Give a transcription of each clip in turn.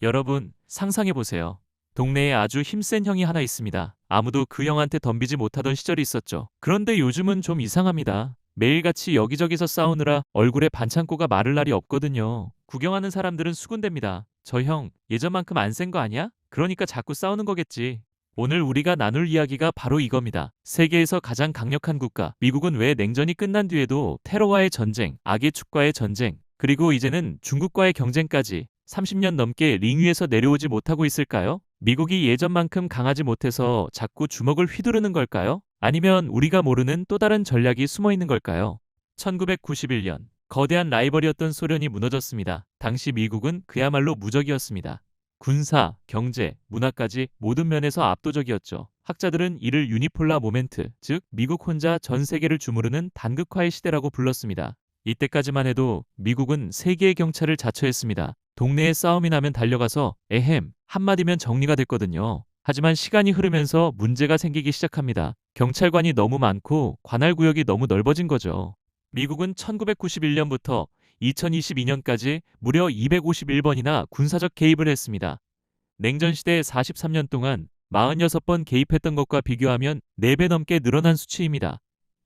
여러분, 상상해보세요. 동네에 아주 힘센 형이 하나 있습니다. 아무도 그 형한테 덤비지 못하던 시절이 있었죠. 그런데 요즘은 좀 이상합니다. 매일같이 여기저기서 싸우느라 얼굴에 반창고가 마를 날이 없거든요. 구경하는 사람들은 수군댑니다. 저 형, 예전만큼 안 센 거 아니야? 그러니까 자꾸 싸우는 거겠지. 오늘 우리가 나눌 이야기가 바로 이겁니다. 세계에서 가장 강력한 국가, 미국은 왜 냉전이 끝난 뒤에도 테러와의 전쟁, 악의 축과의 전쟁, 그리고 이제는 중국과의 경쟁까지 30년 넘게 링 위에서 내려오지 못하고 있을까요? 미국이 예전만큼 강하지 못해서 자꾸 주먹을 휘두르는 걸까요? 아니면 우리가 모르는 또 다른 전략이 숨어 있는 걸까요? 1991년, 거대한 라이벌이었던 소련이 무너졌습니다. 당시 미국은 그야말로 무적이었습니다. 군사, 경제, 문화까지 모든 면에서 압도적이었죠. 학자들은 이를 유니폴라 모멘트, 즉 미국 혼자 전 세계를 주무르는 단극화의 시대라고 불렀습니다. 이때까지만 해도 미국은 세계의 경찰을 자처했습니다. 동네에 싸움이 나면 달려가서 에헴 한마디면 정리가 됐거든요. 하지만 시간이 흐르면서 문제가 생기기 시작합니다. 경찰관이 너무 많고 관할 구역이 너무 넓어진 거죠. 미국은 1991년부터 2022년까지 무려 251번이나 군사적 개입을 했습니다. 냉전 시대 43년 동안 46번 개입했던 것과 비교하면 4배 넘게 늘어난 수치입니다.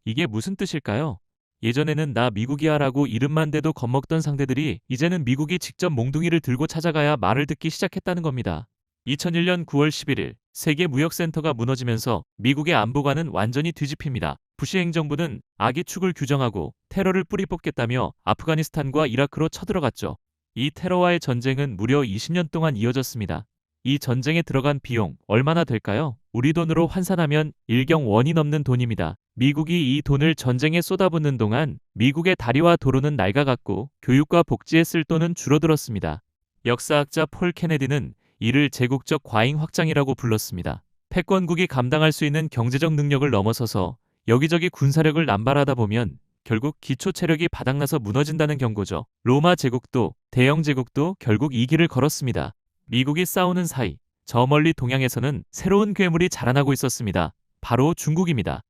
이게 무슨 뜻일까요? 예전에는 나 미국이야 라고 이름만 대도 겁먹던 상대들이 이제는 미국이 직접 몽둥이를 들고 찾아가야 말을 듣기 시작했다는 겁니다. 2001년 9월 11일 세계무역센터가 무너지면서 미국의 안보관은 완전히 뒤집힙니다. 부시 행정부는 악의 축을 규정하고 테러를 뿌리 뽑겠다며 아프가니스탄과 이라크로 쳐들어갔죠. 이 테러와의 전쟁은 무려 20년 동안 이어졌습니다. 이 전쟁에 들어간 비용 얼마나 될까요? 우리 돈으로 환산하면 일경 원이 넘는 돈입니다. 미국이 이 돈을 전쟁에 쏟아붓는 동안 미국의 다리와 도로는 낡아갔고 교육과 복지에 쓸 돈은 줄어들었습니다. 역사학자 폴 케네디는 이를 제국적 과잉 확장이라고 불렀습니다. 패권국이 감당할 수 있는 경제적 능력을 넘어서서 여기저기 군사력을 남발하다 보면 결국 기초 체력이 바닥나서 무너진다는 경고죠. 로마 제국도 대영 제국도 결국 이 길을 걸었습니다. 미국이 싸우는 사이 저 멀리 동양에서는 새로운 괴물이 자라나고 있었습니다. 바로 중국입니다.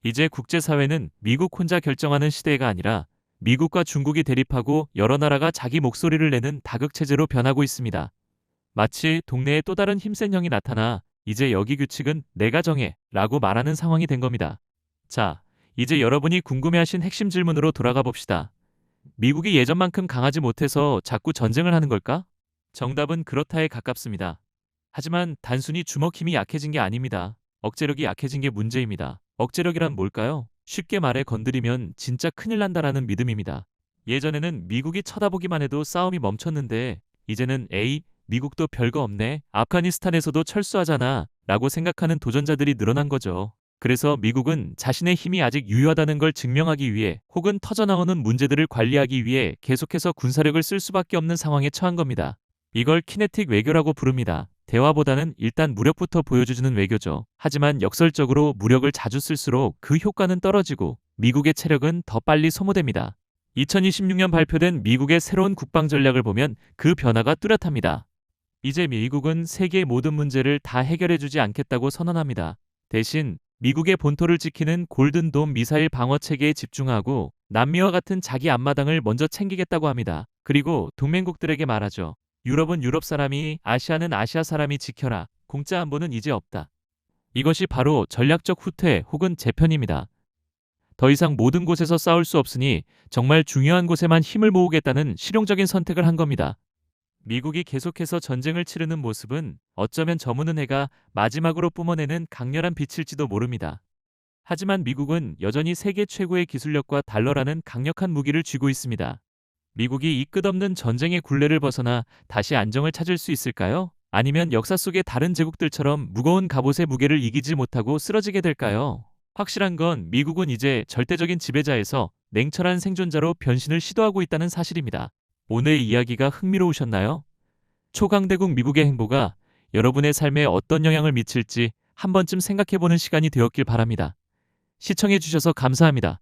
이제 국제사회는 미국 혼자 결정하는 시대가 아니라 미국과 중국이 대립하고 여러 나라가 자기 목소리를 내는 다극체제로 변하고 있습니다. 마치 동네에 또 다른 힘센 형이 나타나 이제 여기 규칙은 내가 정해 라고 말하는 상황이 된 겁니다. 자, 이제 여러분이 궁금해하신 핵심 질문으로 돌아가 봅시다. 미국이 예전만큼 강하지 못해서 자꾸 전쟁을 하는 걸까? 정답은 그렇다에 가깝습니다. 하지만 단순히 주먹 힘이 약해진 게 아닙니다. 억제력이 약해진 게 문제입니다. 억제력이란 뭘까요? 쉽게 말해 건드리면 진짜 큰일 난다라는 믿음입니다. 예전에는 미국이 쳐다보기만 해도 싸움이 멈췄는데 이제는 에이, 미국도 별거 없네. 아프가니스탄에서도 철수하잖아. 라고 생각하는 도전자들이 늘어난 거죠. 그래서 미국은 자신의 힘이 아직 유효하다는 걸 증명하기 위해 혹은 터져나오는 문제들을 관리하기 위해 계속해서 군사력을 쓸 수밖에 없는 상황에 처한 겁니다. 이걸 키네틱 외교라고 부릅니다. 대화보다는 일단 무력부터 보여주는 외교죠. 하지만 역설적으로 무력을 자주 쓸수록 그 효과는 떨어지고 미국의 체력은 더 빨리 소모됩니다. 2026년 발표된 미국의 새로운 국방 전략을 보면 그 변화가 뚜렷합니다. 이제 미국은 세계의 모든 문제를 다 해결해주지 않겠다고 선언합니다. 대신 미국의 본토를 지키는 골든돔 미사일 방어 체계에 집중하고 남미와 같은 자기 앞마당을 먼저 챙기겠다고 합니다. 그리고 동맹국들에게 말하죠. 유럽은 유럽 사람이, 아시아는 아시아 사람이 지켜라. 공짜 안보는 이제 없다. 이것이 바로 전략적 후퇴 혹은 재편입니다. 더 이상 모든 곳에서 싸울 수 없으니 정말 중요한 곳에만 힘을 모으겠다는 실용적인 선택을 한 겁니다. 미국이 계속해서 전쟁을 치르는 모습은 어쩌면 저무는 해가 마지막으로 뿜어내는 강렬한 빛일지도 모릅니다. 하지만 미국은 여전히 세계 최고의 기술력과 달러라는 강력한 무기를 쥐고 있습니다. 미국이 이 끝없는 전쟁의 굴레를 벗어나 다시 안정을 찾을 수 있을까요? 아니면 역사 속의 다른 제국들처럼 무거운 갑옷의 무게를 이기지 못하고 쓰러지게 될까요? 확실한 건 미국은 이제 절대적인 지배자에서 냉철한 생존자로 변신을 시도하고 있다는 사실입니다. 오늘 이야기가 흥미로우셨나요? 초강대국 미국의 행보가 여러분의 삶에 어떤 영향을 미칠지 한 번쯤 생각해보는 시간이 되었길 바랍니다. 시청해주셔서 감사합니다.